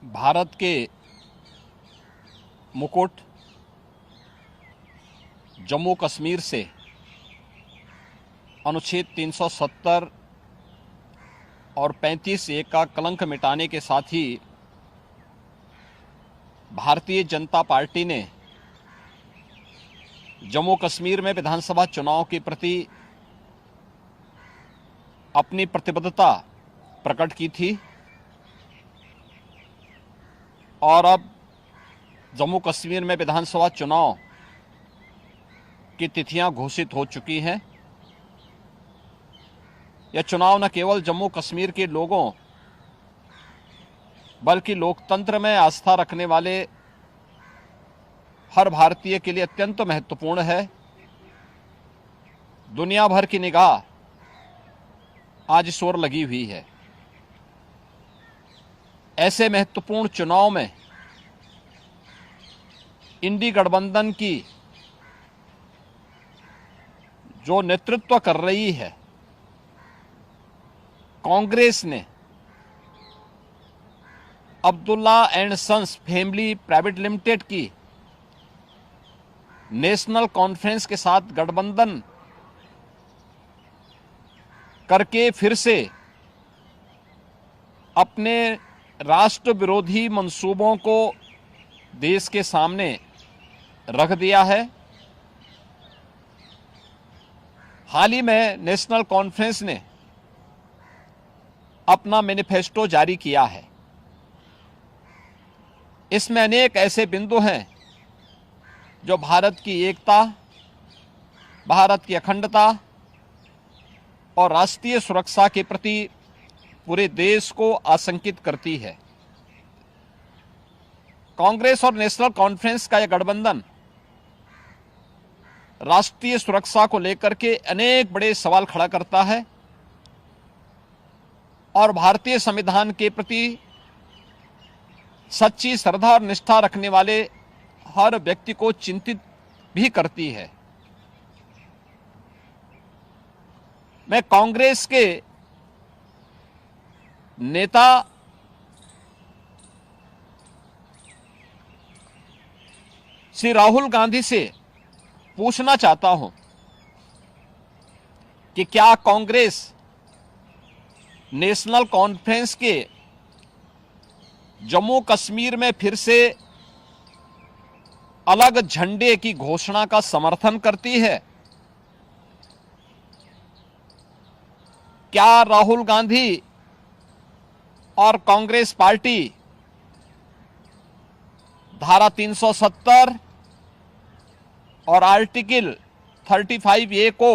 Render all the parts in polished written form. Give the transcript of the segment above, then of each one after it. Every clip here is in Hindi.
भारत के मुकुट जम्मू कश्मीर से अनुच्छेद 370 और 35(1) का कलंक मिटाने के साथ ही भारतीय जनता पार्टी ने जम्मू कश्मीर में विधानसभा चुनाव के प्रति अपनी प्रतिबद्धता प्रकट की थी और अब जम्मू कश्मीर में विधानसभा चुनाव की तिथियां घोषित हो चुकी हैं। यह चुनाव न केवल जम्मू कश्मीर के लोगों बल्कि लोकतंत्र में आस्था रखने वाले हर भारतीय के लिए अत्यंत महत्वपूर्ण है। दुनिया भर की निगाह आज इस ओर लगी हुई है। ऐसे महत्वपूर्ण चुनाव में इंडी गठबंधन की जो नेतृत्व कर रही है कांग्रेस ने Abdullah and sons family private limited की नेशनल कॉन्फ्रेंस के साथ गठबंधन करके फिर से अपने राष्ट्र विरोधी मंसूबों को देश के सामने रख दिया है। हाल ही में नेशनल कॉन्फ्रेंस ने अपना मैनिफेस्टो जारी किया है। इसमें अनेक ऐसे बिंदु हैं जो भारत की एकता, भारत की अखंडता और राष्ट्रीय सुरक्षा के प्रति पूरे देश को आशंकित करती है। कांग्रेस और नेशनल कॉन्फ्रेंस का यह गठबंधन राष्ट्रीय सुरक्षा को लेकर के अनेक बड़े सवाल खड़ा करता है और भारतीय संविधान के प्रति सच्ची श्रद्धा और निष्ठा रखने वाले हर व्यक्ति को चिंतित भी करती है। मैं कांग्रेस के नेता श्री राहुल गांधी से पूछना चाहता हूं कि क्या कांग्रेस नेशनल कॉन्फ्रेंस के जम्मू कश्मीर में फिर से अलग झंडे की घोषणा का समर्थन करती है? क्या राहुल गांधी और कांग्रेस पार्टी धारा 370 और आर्टिकल 35(a) को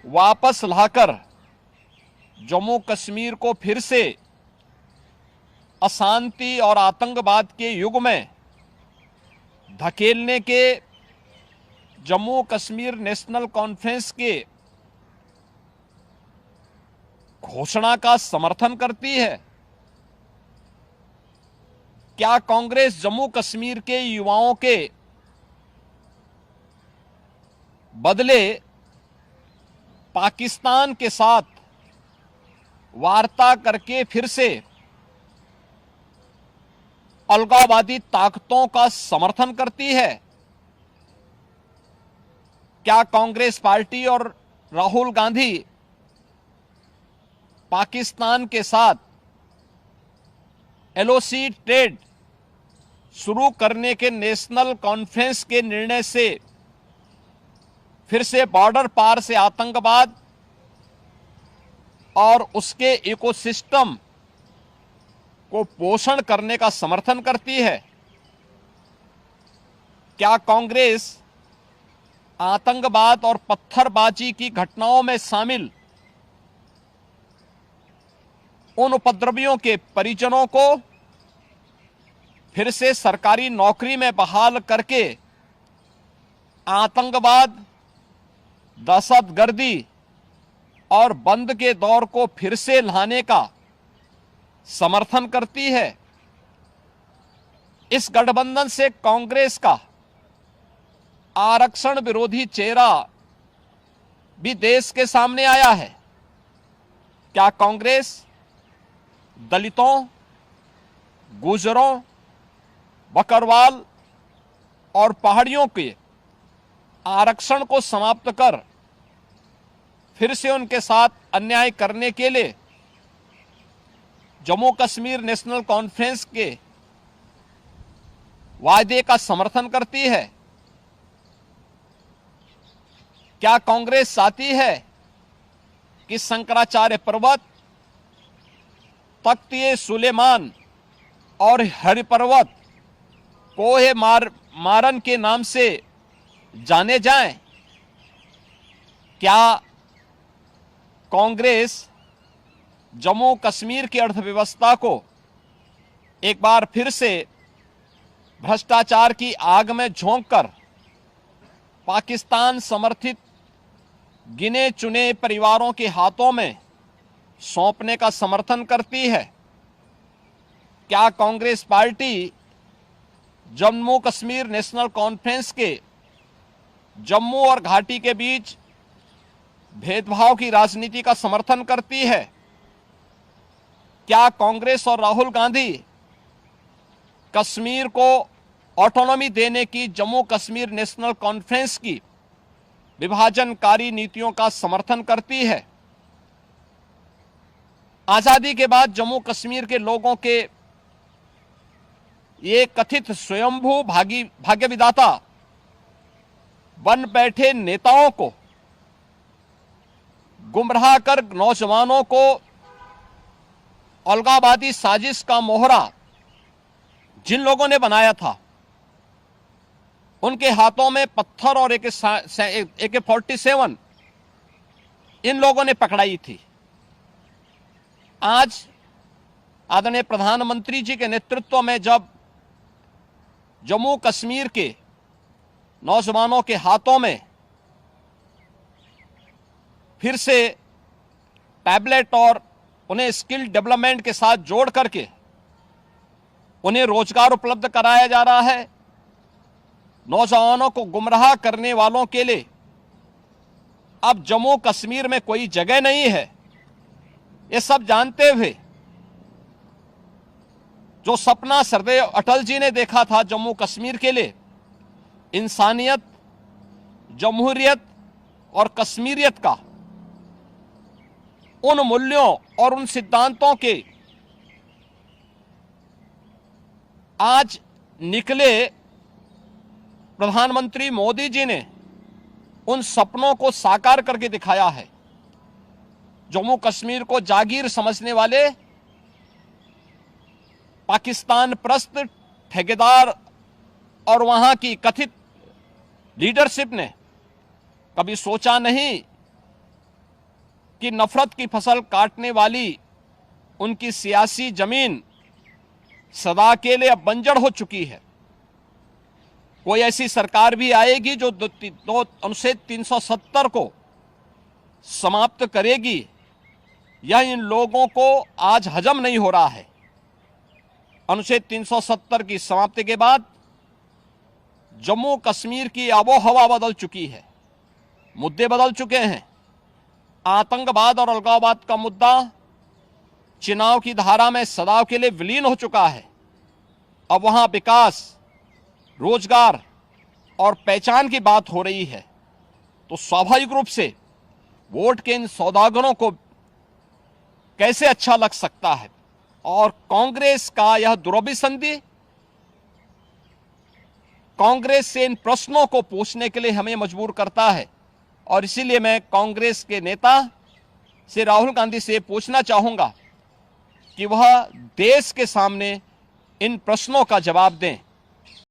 वापस लाकर जम्मू कश्मीर को फिर से अशांति और आतंकवाद के युग में धकेलने के जम्मू कश्मीर नेशनल कॉन्फ्रेंस के घोषणा का समर्थन करती है? क्या कांग्रेस जम्मू कश्मीर के युवाओं के बदले पाकिस्तान के साथ वार्ता करके फिर से अलगाववादी ताकतों का समर्थन करती है? क्या कांग्रेस पार्टी और राहुल गांधी पाकिस्तान के साथ एलओसी ट्रेड शुरू करने के नेशनल कॉन्फ्रेंस के निर्णय से फिर से बॉर्डर पार से आतंकवाद और उसके इकोसिस्टम को पोषण करने का समर्थन करती है? क्या कांग्रेस आतंकवाद और पत्थरबाजी की घटनाओं में शामिल उन उपद्रवियों के परिजनों को फिर से सरकारी नौकरी में बहाल करके आतंकवाद, दहशतगर्दी और बंद के दौर को फिर से लाने का समर्थन करती है? इस गठबंधन से कांग्रेस का आरक्षण विरोधी चेहरा भी देश के सामने आया है। क्या कांग्रेस दलितों, गुजरों, बकरवाल और पहाड़ियों के आरक्षण को समाप्त कर फिर से उनके साथ अन्याय करने के लिए जम्मू कश्मीर नेशनल कॉन्फ्रेंस के वायदे का समर्थन करती है? क्या कांग्रेस चाहती है कि शंकराचार्य पर्वत, तख्त सुलेमान और हरि पर्वत कोहे मारन के नाम से जाने जाएं? क्या कांग्रेस जम्मू कश्मीर की अर्थव्यवस्था को एक बार फिर से भ्रष्टाचार की आग में झोंककर पाकिस्तान समर्थित गिने चुने परिवारों के हाथों में सौंपने का समर्थन करती है? क्या Congress party Jammu Kashmir national Conference के जम्मू और घाटी के बीच भेदभाव की राजनीति का समर्थन करती है? क्या कांग्रेस और राहुल गांधी कश्मीर को ऑटोनॉमी देने की जम्मू कश्मीर नेशनल कॉन्फ्रेंस की विभाजनकारी नीतियों का समर्थन करती है? आजादी के बाद जम्मू कश्मीर के लोगों के ये कथित स्वयंभू भाग्य विधाता बन बैठे नेताओं को गुमराह कर नौजवानों को अलगाववादी साजिश का मोहरा जिन लोगों ने बनाया था, उनके हाथों में पत्थर और AK-47 इन लोगों ने पकड़ाई थी। आज आदरणीय प्रधानमंत्री जी के नेतृत्व में जब जम्मू कश्मीर के नौजवानों के हाथों में फिर से टैबलेट और उन्हें स्किल डेवलपमेंट के साथ जोड़ करके उन्हें रोजगार उपलब्ध कराया जा रहा है, नौजवानों को गुमराह करने वालों के लिए अब जम्मू कश्मीर में कोई जगह नहीं है, ये सब जानते हुए जो सपना सरदेव अटल जी ने देखा था जम्मू कश्मीर के लिए, इंसानियत, जमहूरियत और कश्मीरियत का, उन मूल्यों और उन सिद्धांतों के आज निकले प्रधानमंत्री मोदी जी ने उन सपनों को साकार करके दिखाया है। जम्मू कश्मीर को जागीर समझने वाले पाकिस्तान परस्त ठेकेदार और वहां की कथित लीडरशिप ने कभी सोचा नहीं कि नफरत की फसल काटने वाली उनकी सियासी जमीन सदा के लिए अब बंजर हो चुकी है। कोई ऐसी सरकार भी आएगी जो अनुच्छेद 370 को समाप्त करेगी, यह इन लोगों को आज हजम नहीं हो रहा है। अनुच्छेद 370 की समाप्ति के बाद जम्मू कश्मीर की आबोहवा बदल चुकी है, मुद्दे बदल चुके हैं। आतंकवाद और अलगाववाद का मुद्दा चुनाव की धारा में सदा के लिए विलीन हो चुका है। अब वहां विकास, रोजगार और पहचान की बात हो रही है, तो स्वाभाविक रूप से वोट के इन सौदागरों को कैसे अच्छा लग सकता है। और कांग्रेस का यह दुरभिसंधि कांग्रेस से इन प्रश्नों को पूछने के लिए हमें मजबूर करता है। और इसीलिए मैं कांग्रेस के नेता से, राहुल गांधी से पूछना चाहूंगा कि वह देश के सामने इन प्रश्नों का जवाब दें।